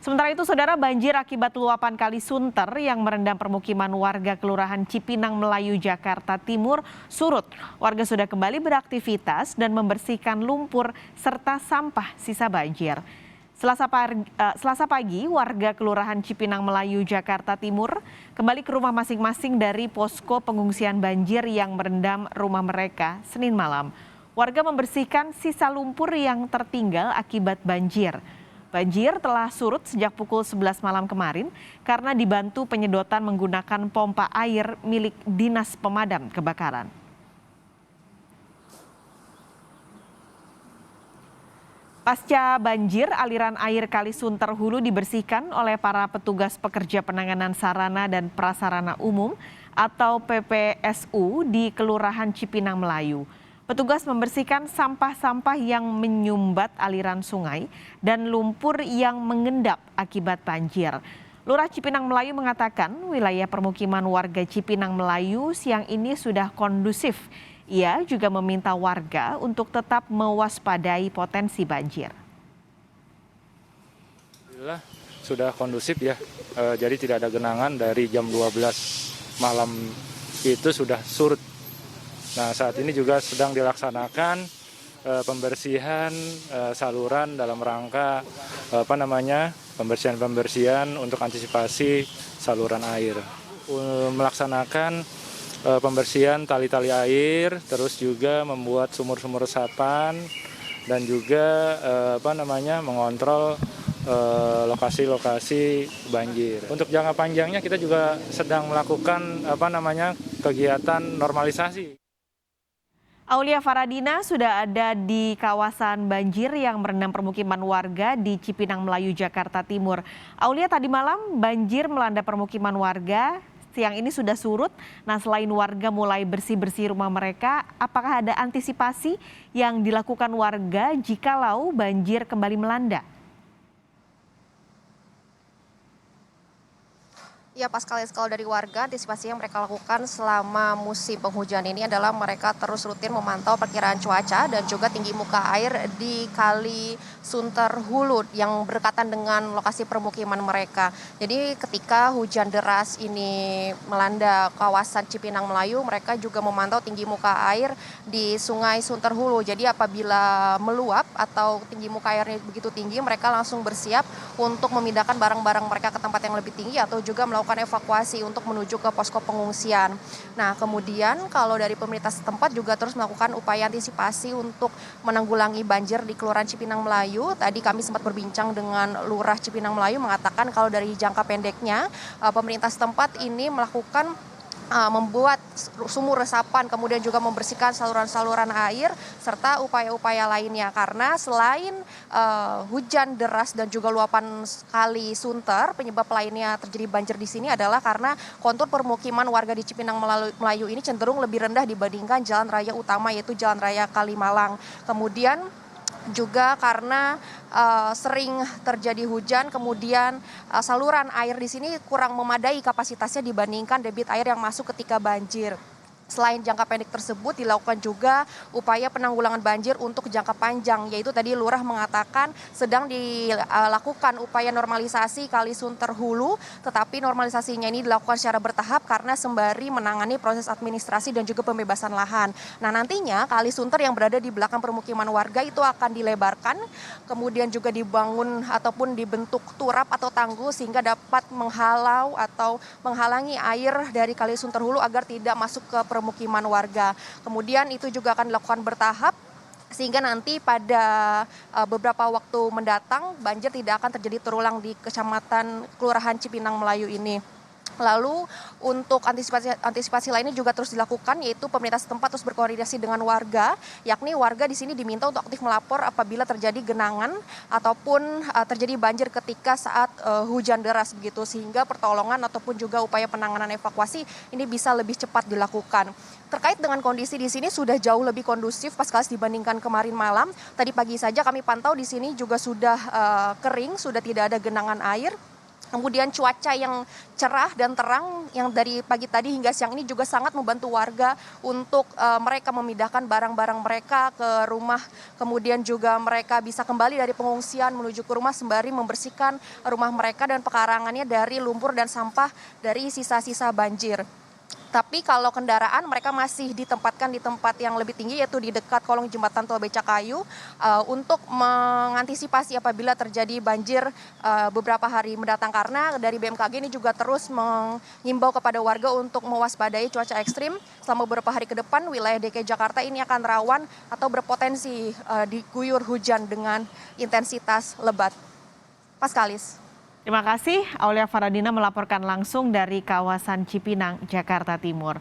Sementara itu, saudara, banjir akibat luapan Kali Sunter yang merendam permukiman warga Kelurahan Cipinang Melayu, Jakarta Timur surut. Warga sudah kembali beraktivitas dan membersihkan lumpur serta sampah sisa banjir. Selasa pagi, warga Kelurahan Cipinang Melayu, Jakarta Timur kembali ke rumah masing-masing dari posko pengungsian banjir yang merendam rumah mereka Senin malam. Warga membersihkan sisa lumpur yang tertinggal akibat banjir. Banjir telah surut sejak pukul 11 malam kemarin karena dibantu penyedotan menggunakan pompa air milik Dinas Pemadam Kebakaran. Pasca banjir, aliran air Kali Sunter Hulu dibersihkan oleh para petugas pekerja penanganan sarana dan prasarana umum atau PPSU di Kelurahan Cipinang Melayu. Petugas membersihkan sampah-sampah yang menyumbat aliran sungai dan lumpur yang mengendap akibat banjir. Lurah Cipinang Melayu mengatakan wilayah permukiman warga Cipinang Melayu siang ini sudah kondusif. Ia juga meminta warga untuk tetap mewaspadai potensi banjir. Alhamdulillah sudah kondusif ya, jadi tidak ada genangan dari jam 12 malam itu sudah surut. Nah, saat ini juga sedang dilaksanakan pembersihan saluran dalam rangka pembersihan untuk antisipasi saluran air. Melaksanakan pembersihan tali-tali air, terus juga membuat sumur-sumur resapan dan juga mengontrol lokasi-lokasi banjir. Untuk jangka panjangnya kita juga sedang melakukan kegiatan normalisasi. Aulia Faradina sudah ada di kawasan banjir yang merendam permukiman warga di Cipinang Melayu, Jakarta Timur. Aulia, tadi malam banjir melanda permukiman warga, siang ini sudah surut. Nah, selain warga mulai bersih-bersih rumah mereka, apakah ada antisipasi yang dilakukan warga jikalau banjir kembali melanda? Ya, Pascal, kalau dari warga, antisipasi yang mereka lakukan selama musim penghujan ini adalah mereka terus rutin memantau perkiraan cuaca dan juga tinggi muka air di Kali Sunter Hulu yang berdekatan dengan lokasi permukiman mereka. Jadi ketika hujan deras ini melanda kawasan Cipinang Melayu, mereka juga memantau tinggi muka air di Sungai Sunter Hulu. Jadi apabila meluap atau tinggi muka airnya begitu tinggi, mereka langsung bersiap untuk memindahkan barang-barang mereka ke tempat yang lebih tinggi atau juga melakukan evakuasi untuk menuju ke posko pengungsian. Nah, kemudian kalau dari pemerintah setempat juga terus melakukan upaya antisipasi untuk menanggulangi banjir di Kelurahan Cipinang Melayu. Tadi kami sempat berbincang dengan Lurah Cipinang Melayu mengatakan kalau dari jangka pendeknya pemerintah setempat ini melakukan membuat sumur resapan, kemudian juga membersihkan saluran-saluran air serta upaya-upaya lainnya, karena selain hujan deras dan juga luapan Kali Sunter, penyebab lainnya terjadi banjir di sini adalah karena kontur permukiman warga di Cipinang Melayu ini cenderung lebih rendah dibandingkan jalan raya utama, yaitu Jalan Raya Kalimalang. Kemudian juga karena sering terjadi hujan, kemudian saluran air di sini kurang memadai kapasitasnya dibandingkan debit air yang masuk ketika banjir. Selain jangka pendek tersebut dilakukan juga upaya penanggulangan banjir untuk jangka panjang, yaitu tadi Lurah mengatakan sedang dilakukan upaya normalisasi Kali Sunter Hulu, tetapi normalisasinya ini dilakukan secara bertahap karena sembari menangani proses administrasi dan juga pembebasan lahan. Nah, nantinya Kali Sunter yang berada di belakang permukiman warga itu akan dilebarkan, kemudian juga dibangun ataupun dibentuk turap atau tanggul sehingga dapat menghalau atau menghalangi air dari Kali Sunter Hulu agar tidak masuk ke permukiman warga. Kemudian itu juga akan dilakukan bertahap sehingga nanti pada beberapa waktu mendatang banjir tidak akan terjadi terulang di Kecamatan Kelurahan Cipinang Melayu ini. Lalu untuk antisipasi lainnya juga terus dilakukan, yaitu pemerintah setempat terus berkoordinasi dengan warga, yakni warga di sini diminta untuk aktif melapor apabila terjadi genangan ataupun terjadi banjir ketika saat hujan deras begitu, sehingga pertolongan ataupun juga upaya penanganan evakuasi ini bisa lebih cepat dilakukan. Terkait dengan kondisi di sini sudah jauh lebih kondusif Pascal dibandingkan kemarin malam. Tadi pagi saja kami pantau di sini juga sudah kering, sudah tidak ada genangan air. Kemudian cuaca yang cerah dan terang yang dari pagi tadi hingga siang ini juga sangat membantu warga untuk mereka memindahkan barang-barang mereka ke rumah. Kemudian juga mereka bisa kembali dari pengungsian menuju ke rumah sembari membersihkan rumah mereka dan pekarangannya dari lumpur dan sampah dari sisa-sisa banjir. Tapi kalau kendaraan mereka masih ditempatkan di tempat yang lebih tinggi yaitu di dekat kolong jembatan Tol Becakayu untuk mengantisipasi apabila terjadi banjir beberapa hari mendatang, karena dari BMKG ini juga terus mengimbau kepada warga untuk mewaspadai cuaca ekstrim selama beberapa hari ke depan. Wilayah DKI Jakarta ini akan rawan atau berpotensi diguyur hujan dengan intensitas lebat. Paskalis. Terima kasih, Aulia Faradina melaporkan langsung dari kawasan Cipinang, Jakarta Timur.